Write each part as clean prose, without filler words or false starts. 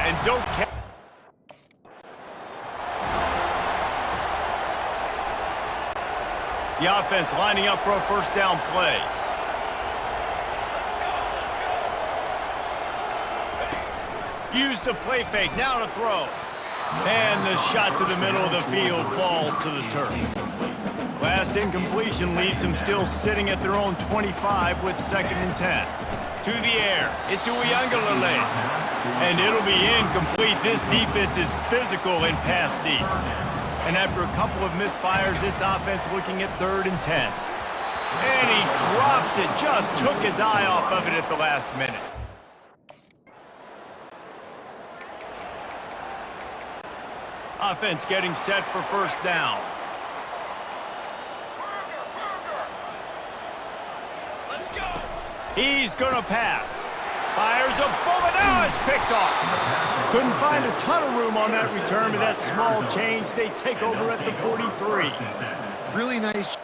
and don't catch. The offense lining up for a first down play. Use the play fake, now to throw. And the shot to the middle of the field falls to the turf. Last incompletion leaves them still sitting at their own 25 with 2nd and 10. To the air, it's Uiagalelei. And it'll be incomplete. This defense is physical and pass deep. And after a couple of misfires, this offense looking at 3rd and 10. And he drops it, just took his eye off of it at the last minute. Offense getting set for first down. Let's go. He's gonna pass. Fires a bullet. Now it's picked off. Couldn't find a ton of room on that return, but that small change, they take over at the 43. Really nice.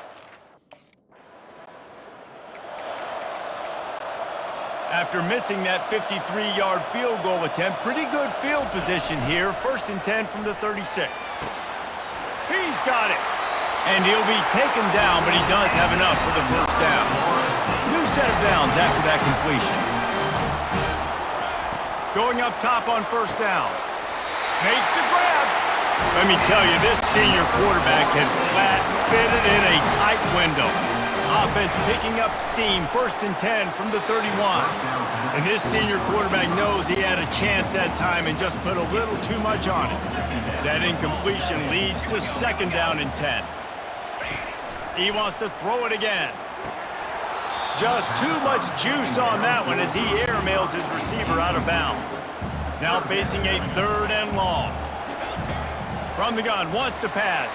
After missing that 53-yard field goal attempt, pretty good field position here. 1st and 10 from the 36. He's got it. And he'll be taken down, but he does have enough for the first down. New set of downs after that completion. Going up top on first down. Makes the grab. Let me tell you, this senior quarterback can flat fit it in a tight window. Offense picking up steam, 1st and 10 from the 31. And this senior quarterback knows he had a chance that time and just put a little too much on it. That incompletion leads to 2nd down and 10. He wants to throw it again. Just too much juice on that one as he airmails his receiver out of bounds. Now facing a 3rd and long. From the gun, wants to pass.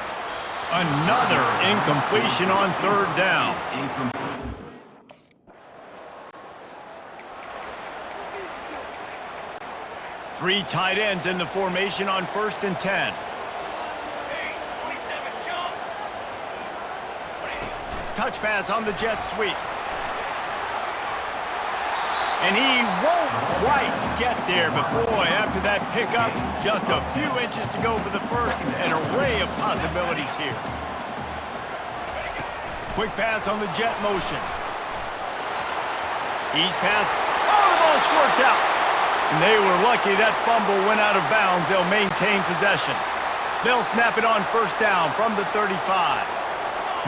Another incompletion on 3rd down. Three tight ends in the formation on 1st and 10. Touch pass on the jet sweep. And he won't quite get there, but boy, after that pickup, just a few inches to go for the first, an array of possibilities here. Quick pass on the jet motion. He's passed. Oh, the ball squirts out. And they were lucky that fumble went out of bounds. They'll maintain possession. They'll snap it on first down from the 35.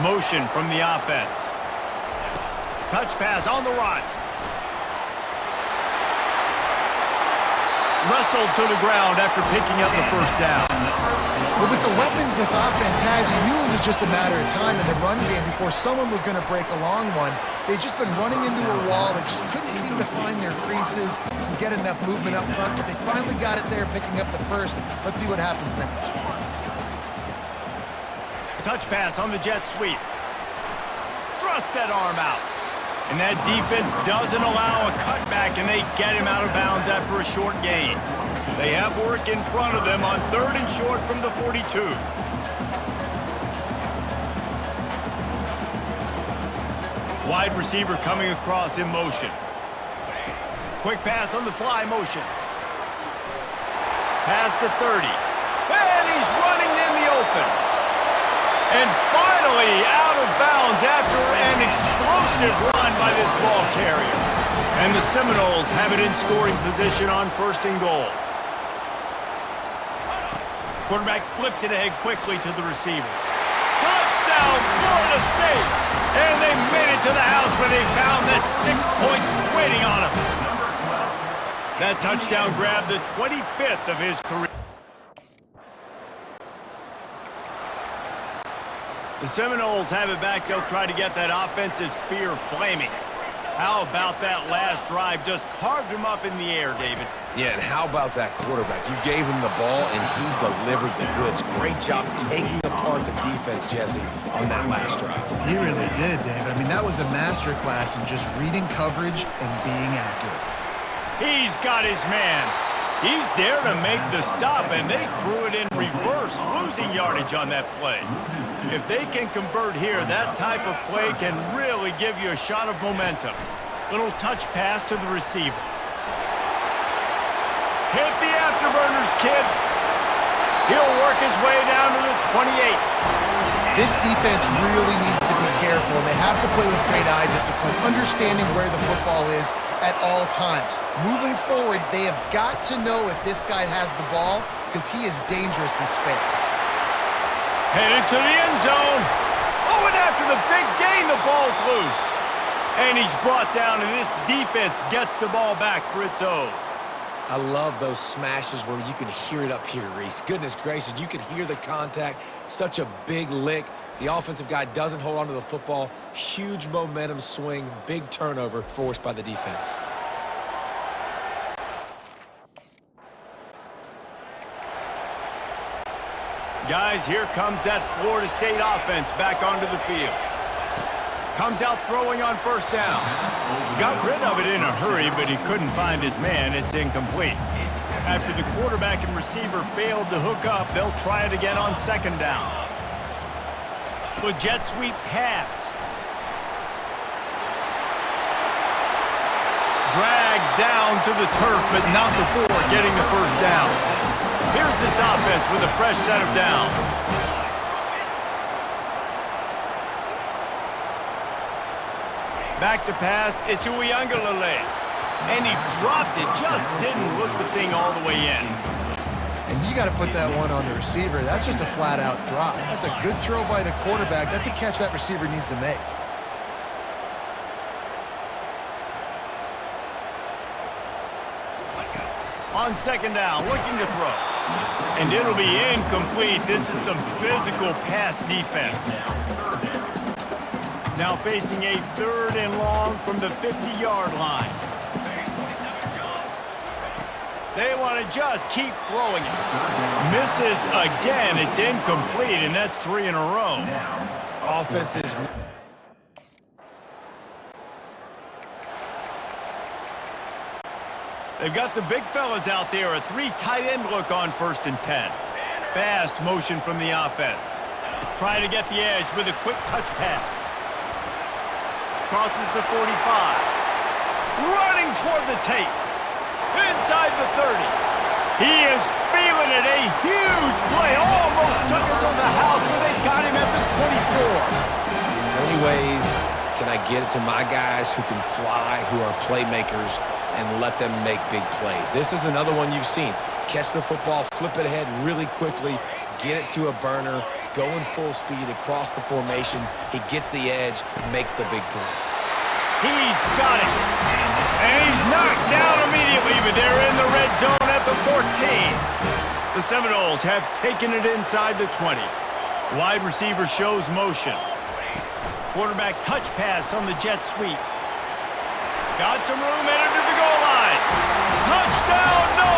Motion from the offense. Touch pass on the run. Wrestled to the ground after picking up the first down. But with the weapons this offense has, you knew it was just a matter of time in the run game before someone was going to break a long one. They'd just been running into a wall. They just couldn't seem to find their creases and get enough movement up front, but they finally got it there, picking up the first. Let's see what happens next. Touch pass on the jet sweep. Thrust that arm out. And that defense doesn't allow a cutback, and they get him out of bounds after a short gain. They have work in front of them on 3rd and short from the 42. Wide receiver coming across in motion. Quick pass on the fly motion. Pass to 30. And he's running in the open. And finally out of bounds after an explosive run by this ball carrier. And the Seminoles have it in scoring position on 1st and goal. Quarterback flips it ahead quickly to the receiver. Touchdown, Florida State! And they made it to the house where they found that 6 points waiting on them. That touchdown grabbed the 25th of his career. The Seminoles have it back. They'll try to get that offensive spear flaming. How about that last drive? Just carved him up in the air, David. Yeah, and how about that quarterback? You gave him the ball, and he delivered the goods. Great job taking apart the defense, Jesse, on that last drive. He really did, David. I mean, that was a masterclass in just reading coverage and being accurate. He's got his man. He's there to make the stop, and they threw it in reverse, losing yardage on that play. If they can convert here, that type of play can really give you a shot of momentum. Little touch pass to the receiver. Hit the afterburners, kid. He'll work his way down to the 28. This defense really needs to be careful, and they have to play with great eye discipline, understanding where the football is at all times. Moving forward, they have got to know if this guy has the ball, because he is dangerous in space. Headed to the end zone. Oh, and after the big gain, the ball's loose. And he's brought down, and this defense gets the ball back for its own. I love those smashes where you can hear it up here, Reese. Goodness gracious, you can hear the contact. Such a big lick. The offensive guy doesn't hold on to the football. Huge momentum swing, big turnover forced by the defense. Guys, here comes that Florida State offense back onto the field. Comes out throwing on first down. Got rid of it in a hurry, but he couldn't find his man. It's incomplete. After the quarterback and receiver failed to hook up, they'll try it again on second down. The jet sweep pass. Dragged down to the turf, but not before getting the first down. Here's this offense with a fresh set of downs. Back to pass, it's Uiagalelei. And he dropped it, just didn't look the thing all the way in. And you got to put that one on the receiver. That's just a flat-out drop. That's a good throw by the quarterback. That's a catch that receiver needs to make. On second down, looking to throw. And it'll be incomplete. This is some physical pass defense. Now facing a 3rd and long from the 50-yard line. They want to just keep throwing it. Misses again. It's incomplete, and that's 3 in a row. Offense is... They've got the big fellas out there. A 3 tight end look on 1st and 10. Fast motion from the offense. Trying to get the edge with a quick touch pass. Crosses the 45. Running toward the tape. Inside the 30. He is feeling it. A huge play. Almost took it to the house, but they got him at the 24. How many ways can I get it to my guys who can fly, who are playmakers, and let them make big plays? This is another one you've seen. Catch the football, flip it ahead really quickly, get it to a burner, going full speed across the formation. He gets the edge, makes the big play. He's got it. And he's knocked down immediately, but they're in the red zone at the 14. The Seminoles have taken it inside the 20. Wide receiver shows motion. Quarterback touch pass on the jet sweep. Got some room, entered to the goal line. Touchdown, no!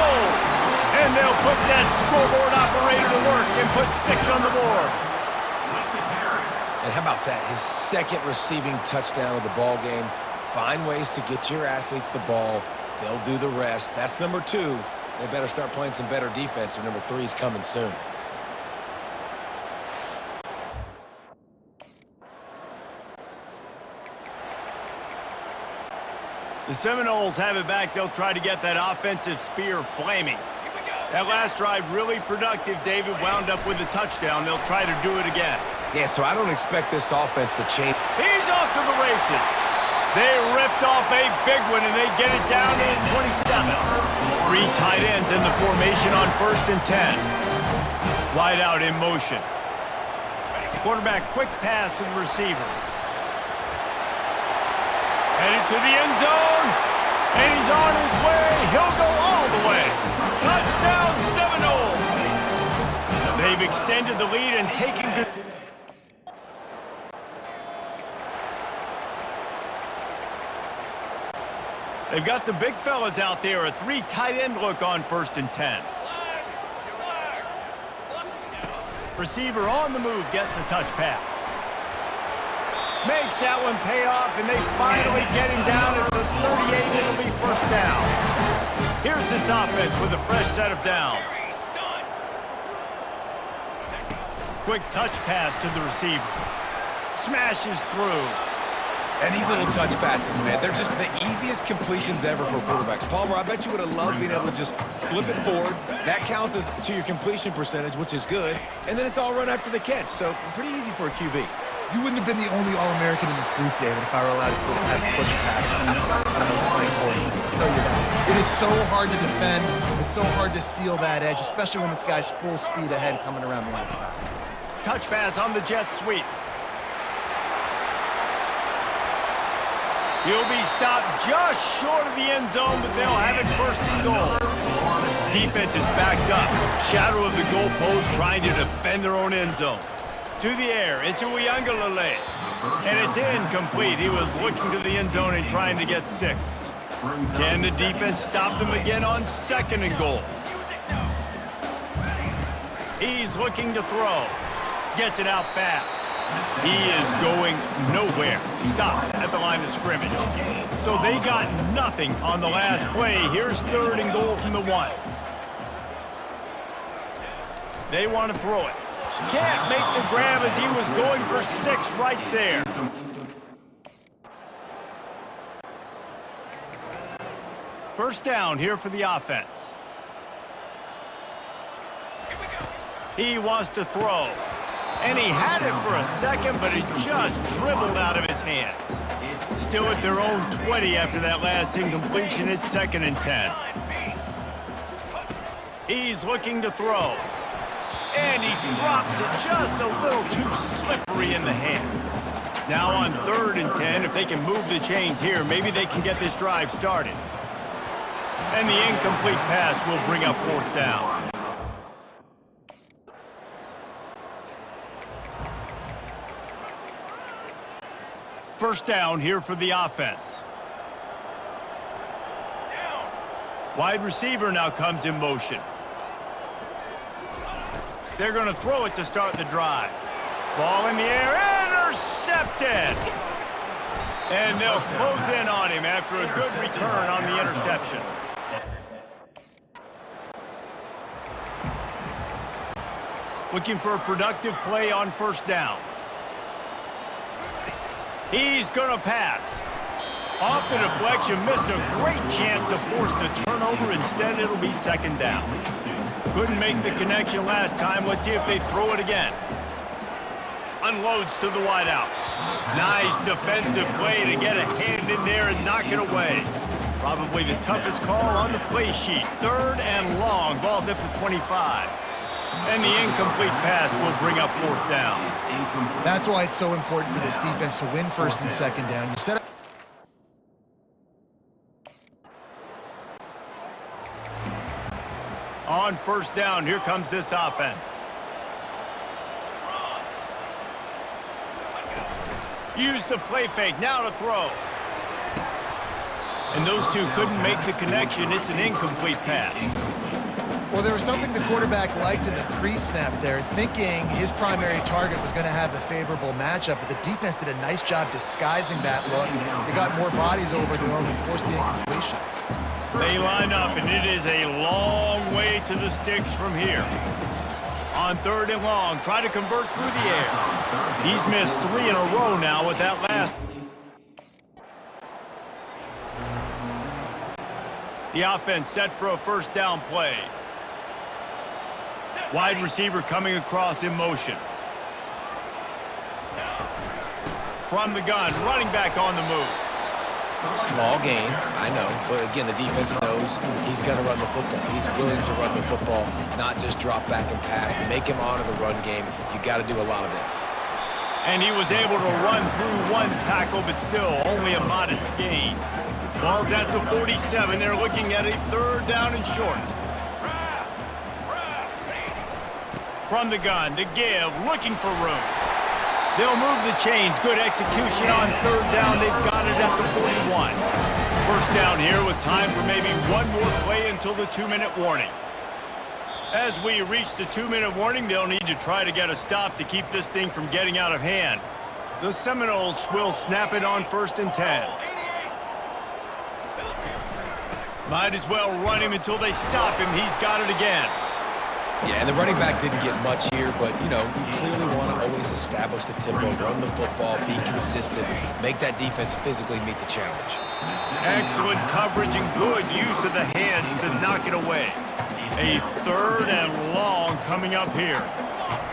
And they'll put that scoreboard operator to work and put 6 on the board. And how about that? His 2nd receiving touchdown of the ball game. Find ways to get your athletes the ball. They'll do the rest. That's number 2. They better start playing some better defense, or number 3 is coming soon. The Seminoles have it back. They'll try to get that offensive spear flaming. That last drive really productive. David wound up with a touchdown. They'll try to do it again. Yeah, so I don't expect this offense to change. He's off to the races. They ripped off a big one, and they get it down to the 27. 3 tight ends in the formation on 1st and 10. Wide out in motion. Quarterback quick pass to the receiver. Headed to the end zone, and he's on his way. He'll go all the way. Touchdown, Seminoles. They've extended the lead and taken good. They've got the big fellas out there. A 3 tight end look on 1st and 10. Receiver on the move gets the touch pass. Makes that one pay off, and they finally get him down at the 38. It'll be 1st down. Here's this offense with a fresh set of downs. Quick touch pass to the receiver. Smashes through. And these little touch passes, man, they're just the easiest completions ever for quarterbacks. Palmer, I bet you would have loved being able to just flip it forward. That counts as to your completion percentage, which is good. And then it's all run after the catch, so pretty easy for a QB. You wouldn't have been the only All-American in this booth, David, if I were allowed to push passes. I'll tell you that. It is so hard to defend. It's so hard to seal that edge, especially when this guy's full speed ahead coming around the outside. Touch pass on the jet sweep. He'll be stopped just short of the end zone, but they'll have it first and goal. Defense is backed up. Shadow of the goalpost trying to defend their own end zone. To the air, into Uiagalelei. And it's incomplete. He was looking to the end zone and trying to get 6. Can the defense stop them again on second and goal? He's looking to throw. Gets it out fast. He is going nowhere. Stop at the line of scrimmage. So they got nothing on the last play. Here's third and goal from the 1. They want to throw it. Can't make the grab as he was going for 6 right there. First down here for the offense. He wants to throw. And he had it for a second, but it just dribbled out of his hands. Still at their own 20 after that last incompletion. It's 2nd and 10. He's looking to throw. And he drops it just a little too slippery in the hands. Now on 3rd and 10, if they can move the chains here, maybe they can get this drive started. And the incomplete pass will bring up 4th down. First down here for the offense. Wide receiver now comes in motion. They're going to throw it to start the drive. Ball in the air, intercepted! And they'll close in on him after a good return on the interception. Looking for a productive play on first down. He's going to pass. Off the deflection, missed a great chance to force the turnover. Instead, it'll be 2nd down. Couldn't make the connection last time. Let's see if they throw it again. Unloads to the wideout. Nice defensive play to get a hand in there and knock it away. Probably the toughest call on the play sheet. 3rd and long. Ball's at the 25. And the incomplete pass will bring up 4th down. That's why it's so important for this defense to win 1st and 2nd down. You set up on first down, here comes this offense. Use the play fake, now to throw. And those two couldn't make the connection. It's an incomplete pass. Well, there was something the quarterback liked in the pre-snap there, thinking his primary target was going to have the favorable matchup, but the defense did a nice job disguising that look. They got more bodies over to him and forced the incompletion. They line up, and it is a long way to the sticks from here. On 3rd and long, try to convert through the air. He's missed 3 in a row now with that last. The offense set for a first down play. Wide receiver coming across in motion. From the gun, running back on the move. Small gain, I know, but again, the defense knows he's going to run the football. He's willing to run the football, not just drop back and pass. Make him honor the run game. You got to do a lot of this. And he was able to run through 1 tackle, but still only a modest gain. Ball's at the 47. They're looking at a 3rd down and short. From the gun to give, looking for room. They'll move the chains. Good execution on 3rd down. They've got it at the 41. First down here with time for maybe one more play until the 2-minute warning. As we reach the 2-minute warning, they'll need to try to get a stop to keep this thing from getting out of hand. The Seminoles will snap it on 1st and 10. Might as well run him until they stop him. He's got it again. Yeah, and the running back didn't get much here, but, you know, you clearly want to always establish the tempo, run the football, be consistent, make that defense physically meet the challenge. Excellent coverage and good use of the hands to knock it away. A 3rd and long coming up here.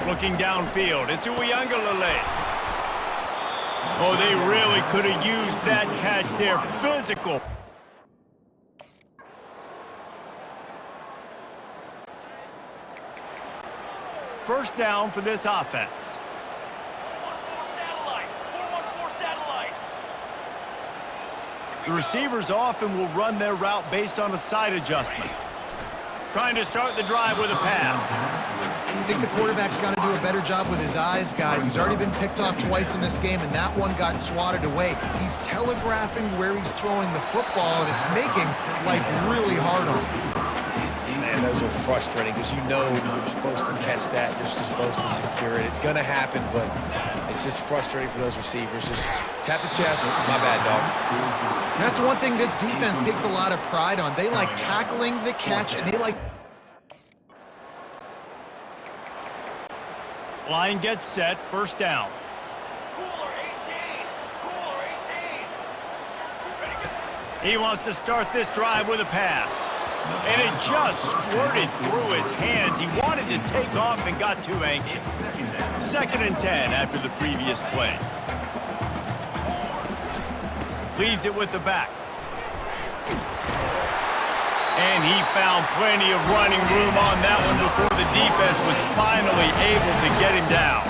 Looking downfield, it's Uiagalelei. Oh, they really could have used that catch there. Physical. First down for this offense. 4-1-4 satellite. The receivers often will run their route based on a side adjustment. Trying to start the drive with a pass. I think the quarterback's got to do a better job with his eyes, guys. He's already been picked off twice in this game, and that one got swatted away. He's telegraphing where he's throwing the football, and it's making life really hard on him. Man, those are frustrating because you know you're supposed to catch that. You're supposed to secure it. It's going to happen, but it's just frustrating for those receivers. Just tap the chest. My bad, dog. And that's one thing this defense takes a lot of pride on. They like tackling the catch, and they like... Line gets set, first down. Cooler 18. Cooler 18. He wants to start this drive with a pass. And it just squirted through his hands. He wanted to take off and got too anxious. 2nd and 10 after the previous play. Leaves it with the back. And he found plenty of running room on that one before the defense was finally able to get him down.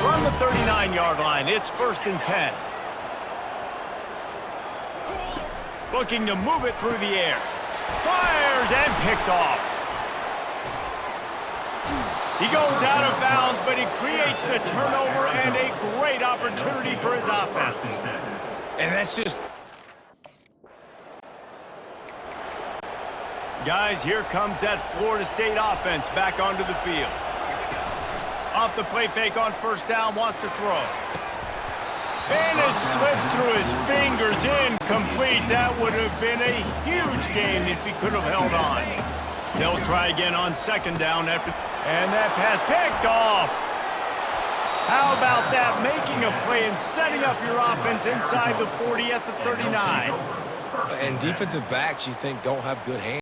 From the 39-yard line, it's 1st and 10. Looking to move it through the air. Fires and picked off. He goes out of bounds, but he creates the turnover and a great opportunity for his offense. And that's just... Guys, here comes that Florida State offense back onto the field. Off the play fake on first down, wants to throw. And it slips through his fingers, incomplete. That would have been a huge gain if he could have held on. They'll try again on 2nd down after, and that pass picked off. How about that? Making a play and setting up your offense inside the 40 at the 39. And defensive backs, you think, don't have good hands.